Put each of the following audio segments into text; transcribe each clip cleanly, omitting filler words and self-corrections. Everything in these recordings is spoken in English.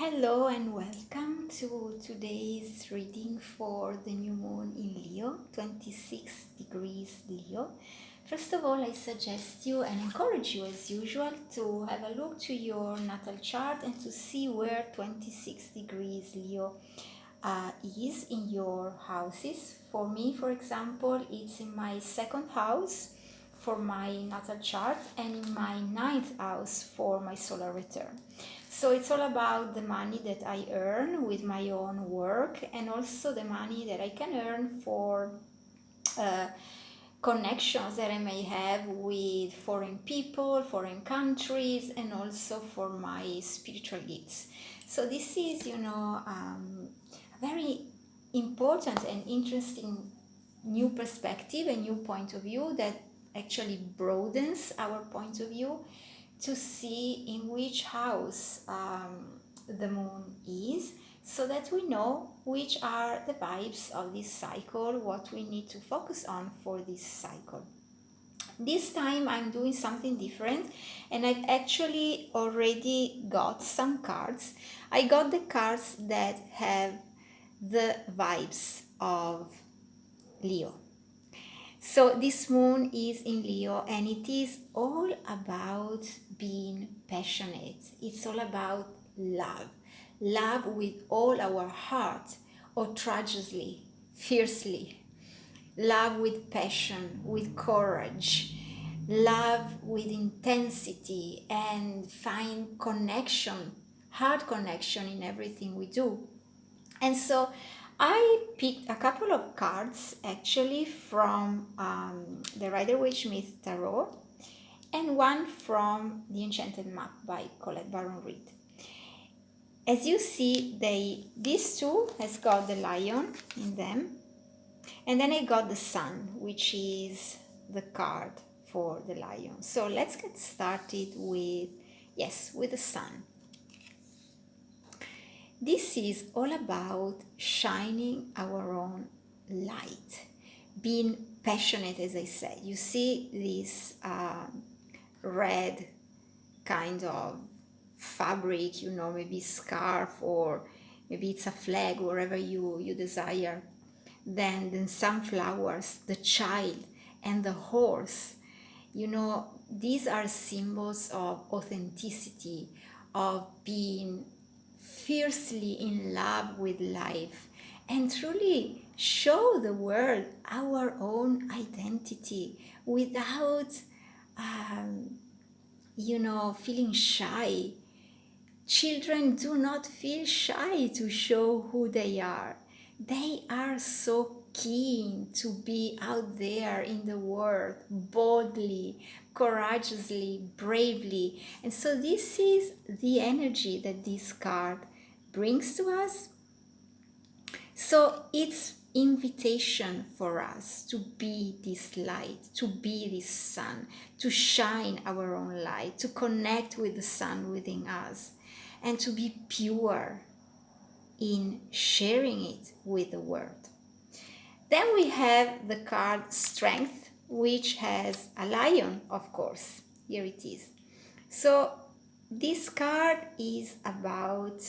Hello and welcome to today's reading for the new moon in Leo, 26 degrees Leo. First of all, I suggest you and encourage you as usual to have a look to your natal chart and to see where 26 degrees Leo is in your houses. For me, for example, it's in my second house for my natal chart and in my ninth house for my solar return. So it's all about the money that I earn with my own work and also the money that I can earn for uh, connections that I may have with foreign people, foreign countries, and also for my spiritual gifts. So this is, a very important and interesting new perspective, a new point of view that actually broadens our point of view to see in which house the moon is, so that we know which are the vibes of this cycle, what we need to focus on for this cycle. This time I'm doing something different and I've actually already got some cards. I got the cards that have the vibes of Leo. So this moon is in Leo and it is all about being passionate. It's all about love. Love with all our heart, outrageously, fiercely. Love with passion, with courage. Love with intensity and find connection, heart connection in everything we do. And so I picked a couple of cards actually from the Rider-Waite-Smith Tarot and one from The Enchanted Map by Colette Baron Reid. As you see, these two has got the lion in them, and then I got the sun, which is the card for the lion. So let's get started with the sun. This is all about shining our own light, being passionate, as I said. You see this red kind of fabric, maybe scarf or maybe it's a flag, wherever you desire. Then sunflowers, the child, and the horse. These are symbols of authenticity, of being fiercely in love with life and truly show the world our own identity without feeling shy. Children do not feel shy to show who they are. They are so keen to be out there in the world boldly, courageously, bravely. And so this is the energy that this card brings to us. So it's invitation for us to be this light, to be this sun, to shine our own light, to connect with the sun within us, and to be pure in sharing it with the world. Then we have the card Strength, which has a lion, of course. Here it is. So this card is about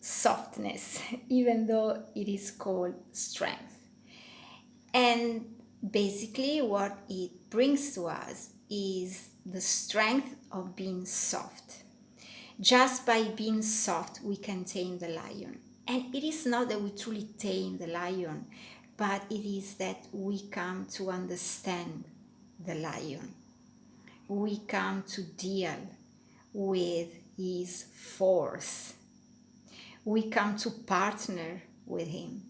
softness, even though it is called strength. And basically what it brings to us is the strength of being soft. Just by being soft, we can tame the lion. And it is not that we truly tame the lion, but it is that we come to understand the lion. We come to deal with his force. We come to partner with him.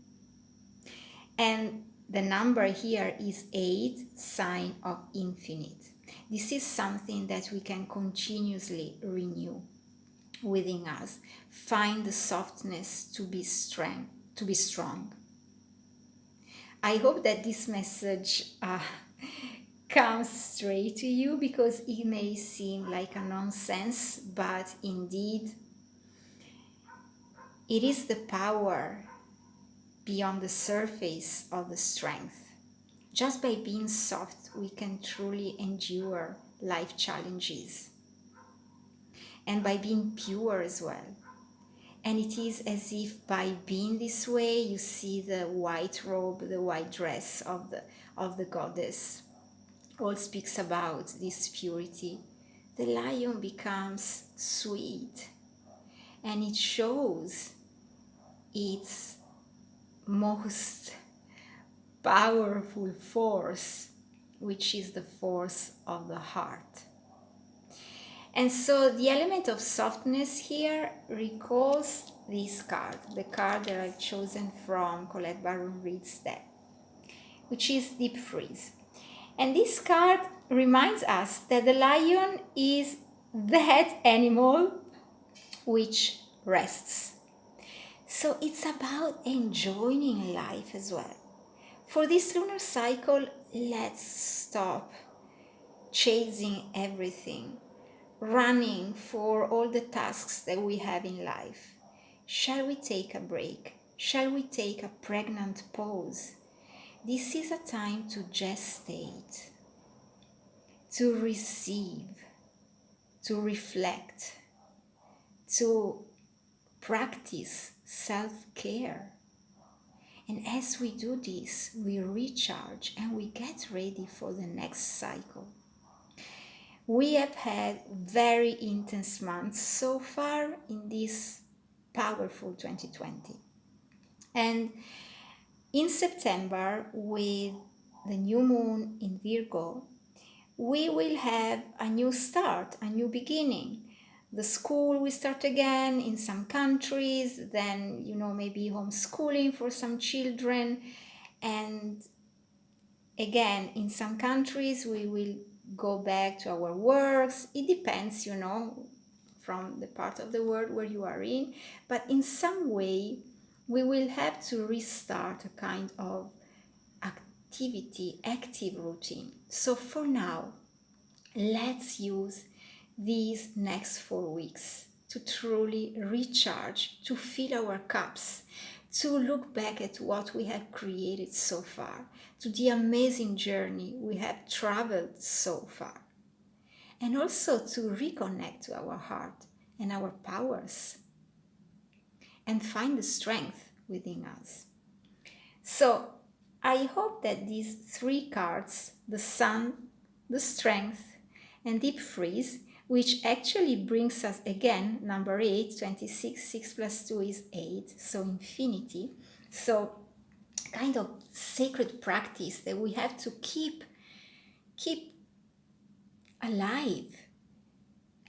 And the number here is 8, sign of infinite. This is something that we can continuously renew within us. Find the softness to be strong. I hope that this message comes straight to you, because it may seem like a nonsense, but indeed it is the power beyond the surface of the strength. Just by being soft, we can truly endure life challenges. and by being pure as well. And it is as if by being this way, you see the white robe, the white dress of the goddess, all speaks about this purity. The lion becomes sweet, and it shows its most powerful force, which is the force of the heart. And so the element of softness here recalls this card, the card that I've chosen from Colette Baron Reid's deck, which is Deep Freeze. And this card reminds us that the lion is that animal which rests. So it's about enjoying life as well. For this lunar cycle, let's stop chasing everything, running for all the tasks that we have in life. Shall we take a break? Shall we take a pregnant pause? This is a time to gestate, to receive, to reflect, to practice self-care. And as we do this, we recharge and we get ready for the next cycle. We have had very intense months so far in this powerful 2020. And in September, with the new moon in Virgo, we will have a new start, a new beginning. The school will start again in some countries, then, maybe homeschooling for some children. And again, in some countries, we will go back to our works. It depends, from the part of the world where you are in. But in some way, we will have to restart a kind of active routine. So for now, let's use these next 4 weeks to truly recharge, to fill our cups, to look back at what we have created so far, to the amazing journey we have traveled so far, and also to reconnect to our heart and our powers and find the strength within us. So I hope that these 3 cards, the Sun, the Strength, and Deep Freeze, which actually brings us again, number 8, 26, 6 plus 2 is 8, so infinity. So kind of sacred practice that we have to keep alive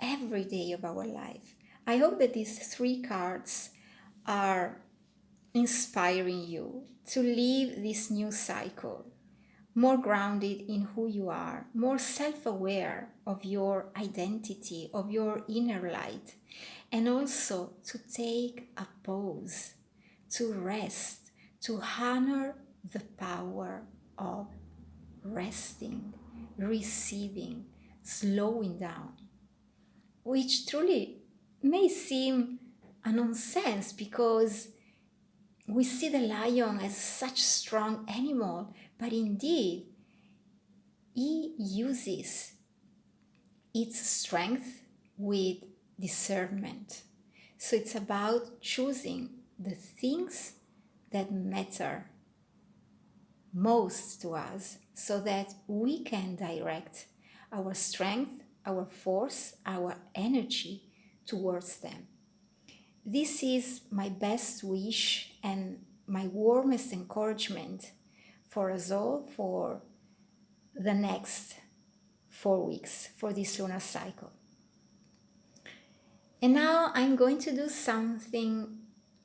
every day of our life. I hope that these 3 cards are inspiring you to live this new cycle more grounded in who you are, more self-aware of your identity, of your inner light, and also to take a pause, to rest, to honor the power of resting, receiving, slowing down, which truly may seem a nonsense because we see the lion as such a strong animal, but indeed, he uses its strength with discernment. So it's about choosing the things that matter most to us so that we can direct our strength, our force, our energy towards them. This is my best wish and my warmest encouragement for us all for the next 4 weeks for this lunar cycle. And now I'm going to do something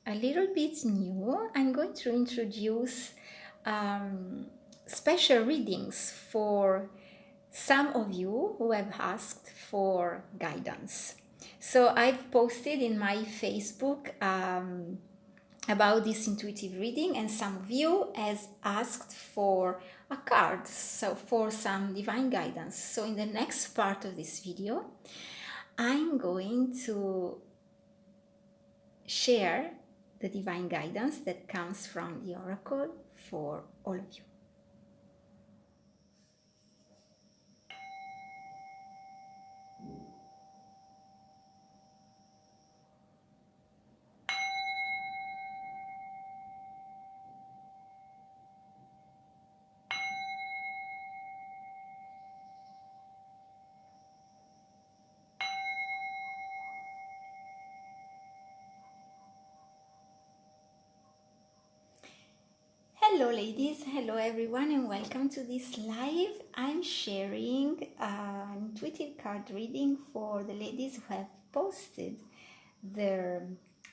a little bit new. I'm going to introduce special readings for some of you who have asked for guidance. So I've posted in my Facebook about this intuitive reading, and some of you has asked for a card, so for some divine guidance. So in the next part of this video, I'm going to share the divine guidance that comes from the oracle for all of you. Hello ladies, hello everyone, and welcome to this live. I'm sharing an intuitive card reading for the ladies who have posted their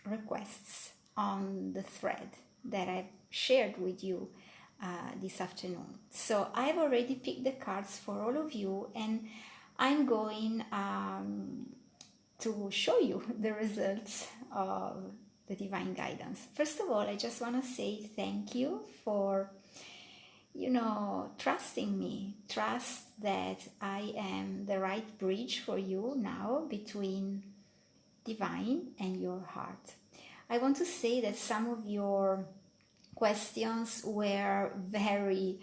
requests on the thread that I've shared with you this afternoon. So I've already picked the cards for all of you, and I'm going to show you the results of the divine guidance. First of all, I just want to say thank you for, trusting me. Trust that I am the right bridge for you now between divine and your heart. I want to say that some of your questions were very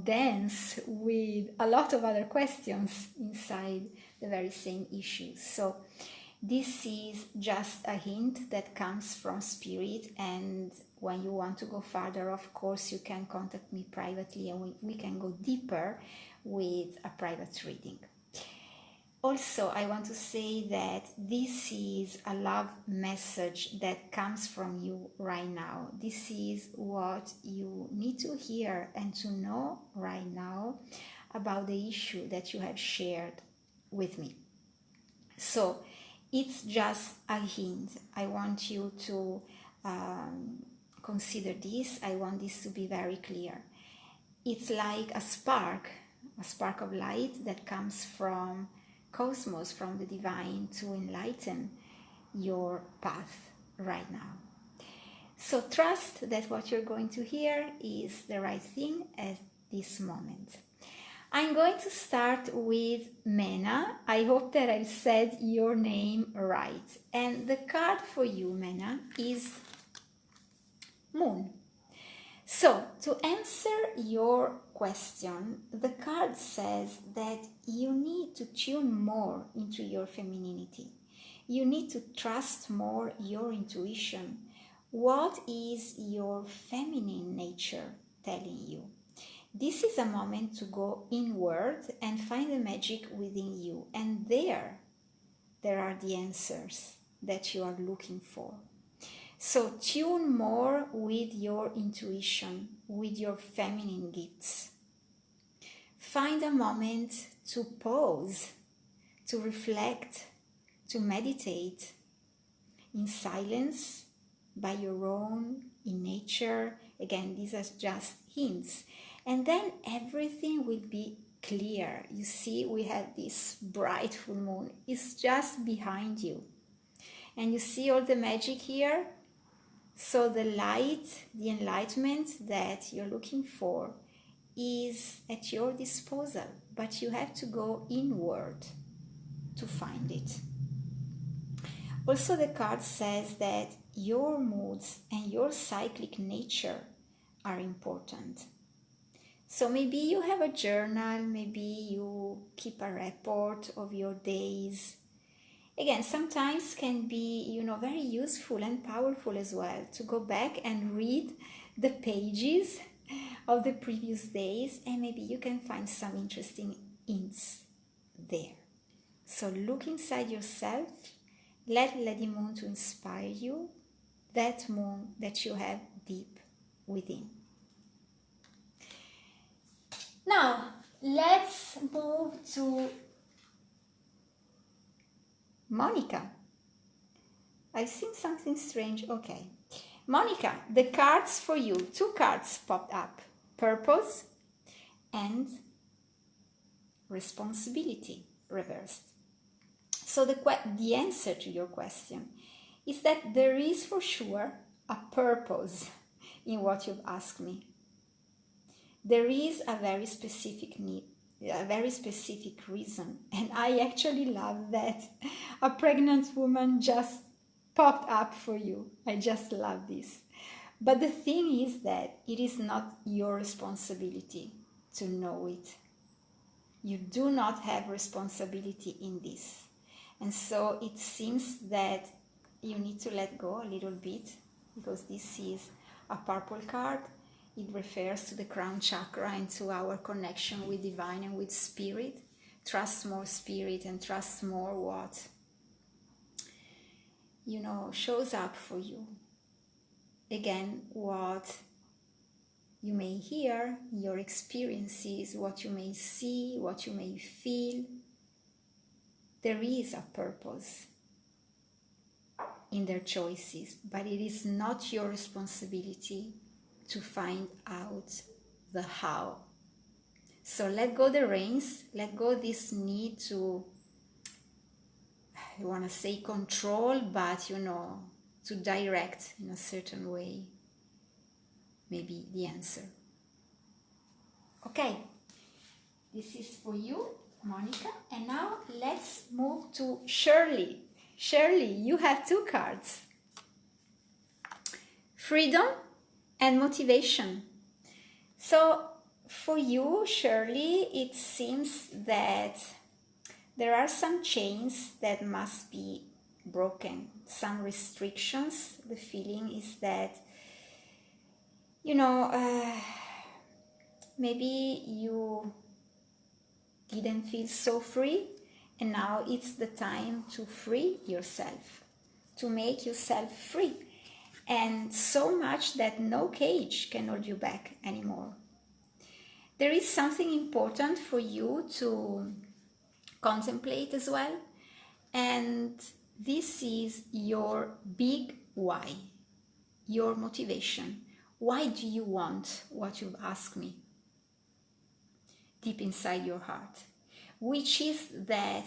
dense with a lot of other questions inside the very same issue. So this is just a hint that comes from spirit, and when you want to go further, of course, you can contact me privately and we can go deeper with a private reading. Also, I want to say that this is a love message that comes from you right now. This is what you need to hear and to know right now about the issue that you have shared with me. So it's just a hint. I want you to consider this. I want this to be very clear. It's like a spark of light that comes from cosmos, from the divine, to enlighten your path right now. So trust that what you're going to hear is the right thing at this moment. I'm going to start with Mena. I hope that I've said your name right. And the card for you, Mena, is Moon. So, to answer your question, the card says that you need to tune more into your femininity. You need to trust more your intuition. What is your feminine nature telling you? This is a moment to go inward and find the magic within you. And there are the answers that you are looking for. So tune more with your intuition, with your feminine gifts. Find a moment to pause, to reflect, to meditate in silence, by your own, in nature. Again, these are just hints. And then everything will be clear. You see, we have this bright full moon. It's just behind you. And you see all the magic here? So the light, the enlightenment that you're looking for is at your disposal, but you have to go inward to find it. Also, the card says that your moods and your cyclic nature are important. So maybe you have a journal, maybe you keep a report of your days. Again, sometimes can be, very useful and powerful as well to go back and read the pages of the previous days, and maybe you can find some interesting hints there. So look inside yourself, let the moon to inspire you, that moon that you have deep within. Now, let's move to Monica. I've seen something strange. Okay. Monica, the cards for you. 2 cards popped up. Purpose and responsibility reversed. So the answer to your question is that there is for sure a purpose in what you've asked me. There is a very specific need, a very specific reason, and I actually love that a pregnant woman just popped up for you. I just love this. But the thing is that it is not your responsibility to know it. You do not have responsibility in this. And so it seems that you need to let go a little bit, because this is a purple card. It refers to the crown chakra and to our connection with divine and with spirit. Trust more spirit and trust more what, shows up for you. again what you may hear, your experiences, what you may see, what you may feel. There is a purpose in their choices, but it is not your responsibility to find out the how. So let go the reins, let go this need to, I want to say control, but to direct in a certain way, maybe the answer. Okay, this is for you, Monica. And now let's move to Shirley. Shirley, you have two cards. Freedom and motivation. So for you, Shirley, it seems that there are some chains that must be broken, some restrictions. The feeling is that, maybe you didn't feel so free, and now it's the time to free yourself, to make yourself free, and so much that no cage can hold you back anymore. There is something important for you to contemplate as well, and this is your big why, your motivation. Why do you want what you've asked me deep inside your heart? Which is that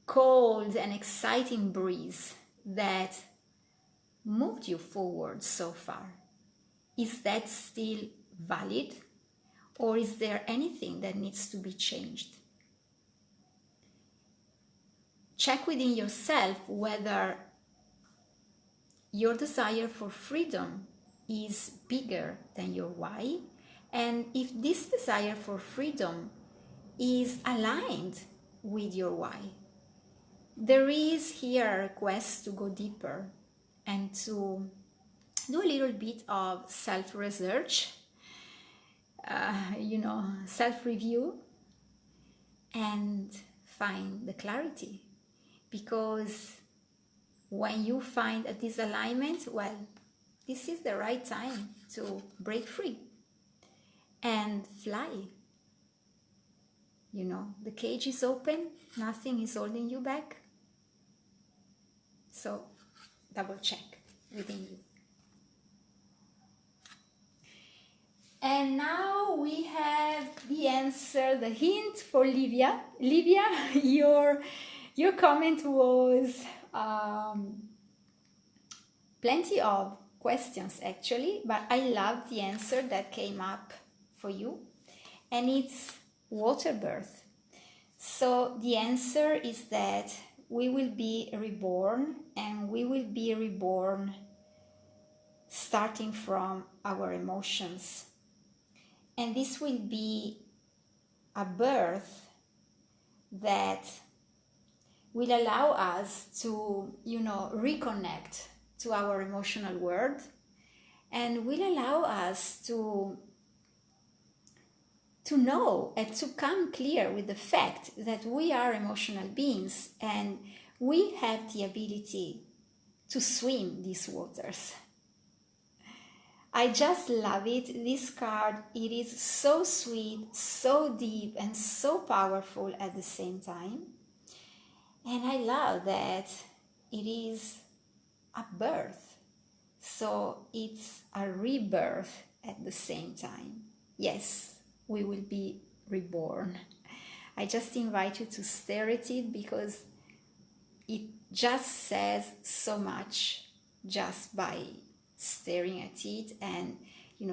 cold and exciting breeze that moved you forward so far? Is that still valid, or is there anything that needs to be changed? Check within yourself whether your desire for freedom is bigger than your why, and if this desire for freedom is aligned with your why. There is here a request to go deeper and to do a little bit of self-research, self-review, and find the clarity. Because when you find a disalignment, well, this is the right time to break free and fly. The cage is open, nothing is holding you back. So double check within you. And now we have the answer, the hint for Livia. Livia, your comment was plenty of questions actually, but I love the answer that came up for you, and it's water birth. So the answer is that we will be reborn, and we will be reborn starting from our emotions. And this will be a birth that will allow us to, reconnect to our emotional world, and will allow us to know and to come clear with the fact that we are emotional beings, and we have the ability to swim these waters. I just love it. This card, it is so sweet, so deep, and so powerful at the same time. And I love that it is a birth. So it's a rebirth at the same time. Yes, we will be reborn. I just invite you to stare at it, because it just says so much just by staring at it, and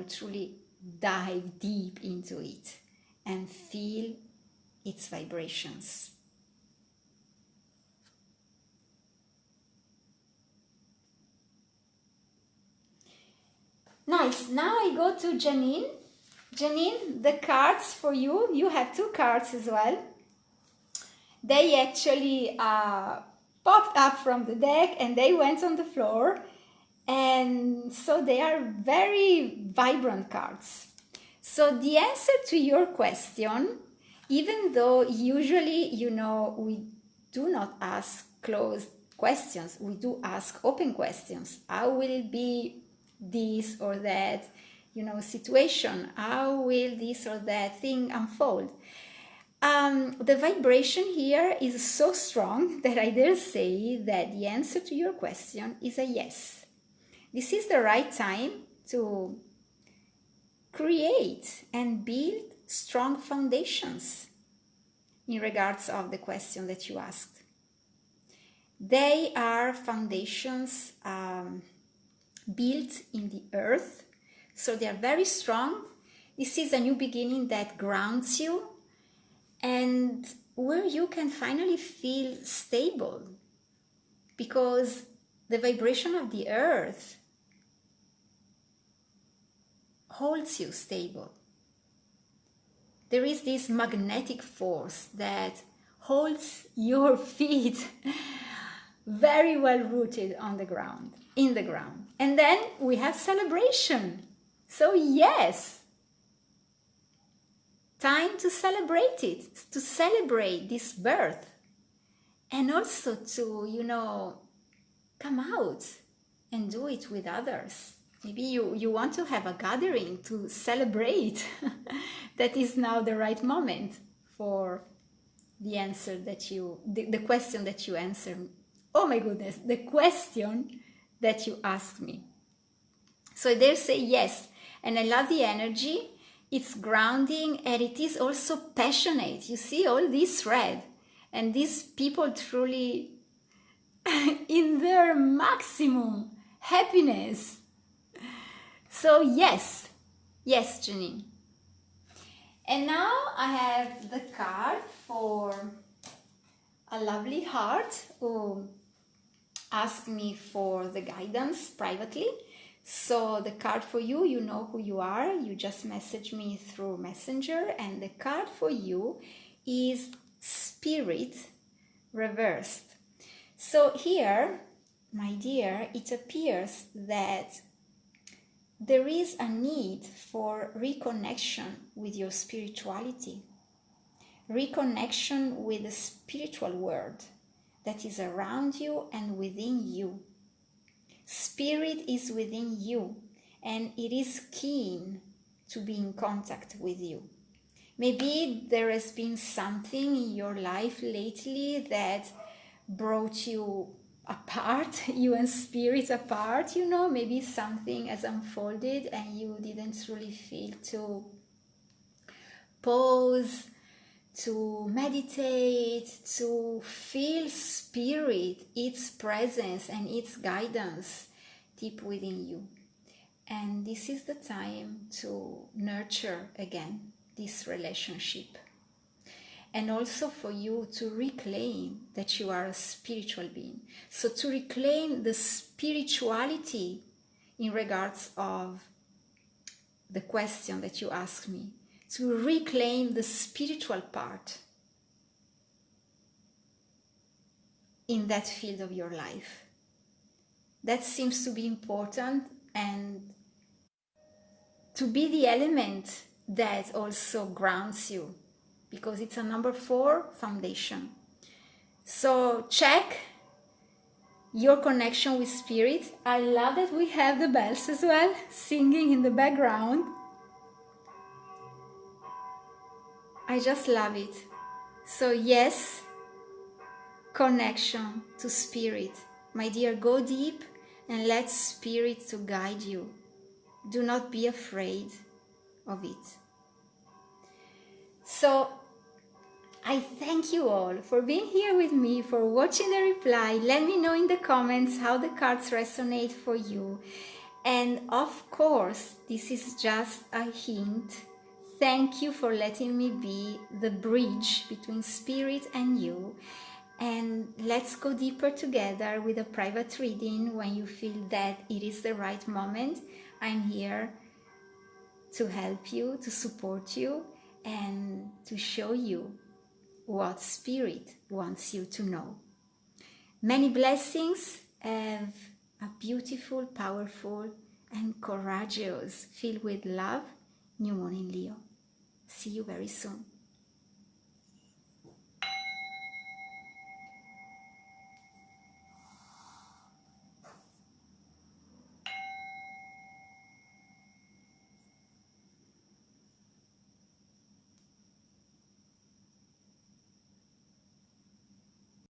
truly dive deep into it and feel its vibrations. Nice. Now I go to Janine. Janine, the cards for you. You have two cards as well. They actually popped up from the deck and they went on the floor. And so they are very vibrant cards. So the answer to your question, even though usually, we do not ask closed questions. We do ask open questions. How will be this or that, situation? How will this or that thing unfold? The vibration here is so strong that I dare say that the answer to your question is a yes. This is the right time to create and build strong foundations in regards of the question that you asked. They are foundations built in the earth, so they are very strong. This is a new beginning that grounds you and where you can finally feel stable, because the vibration of the earth holds you stable. There is this magnetic force that holds your feet very well rooted on the ground, in the ground. And then we have celebration. So yes, time to celebrate it, to celebrate this birth, and also to, come out and do it with others. Maybe you want to have a gathering to celebrate. That is now the right moment for the answer that the question that you answered. Oh my goodness, the question that you asked me. So I dare say yes, and I love the energy. It's grounding and it is also passionate. You see all this red, and these people truly in their maximum happiness. So yes, Janine. And now I have the card for a lovely heart who asked me for the guidance privately. So the card for you, you know who you are. You just message me through Messenger, and the card for you is Spirit reversed. So here, my dear, it appears that there is a need for reconnection with your spirituality, reconnection with the spiritual world that is around you and within you. Spirit is within you, and it is keen to be in contact with you. Maybe there has been something in your life lately that brought you apart, you and spirit apart, maybe something has unfolded and you didn't really feel to pause, to meditate, to feel spirit, its presence and its guidance deep within you. And this is the time to nurture again this relationship. And also for you to reclaim that you are a spiritual being. So to reclaim the spirituality in regards of the question that you asked me. To reclaim the spiritual part in that field of your life. That seems to be important, and to be the element that also grounds you, because it's a number 4 foundation. So check your connection with spirit. I love that we have the bells as well singing in the background. I just love it. So yes, connection to spirit. My dear, go deep and let spirit to guide you. Do not be afraid of it. So I thank you all for being here with me, for watching the reply. Let me know in the comments how the cards resonate for you. And of course, this is just a hint. Thank you for letting me be the bridge between spirit and you. And let's go deeper together with a private reading when you feel that it is the right moment. I'm here to help you, to support you, and to show you what spirit wants you to know. Many blessings. Have a beautiful, powerful, and courageous, filled with love, new moon in Leo. See you very soon.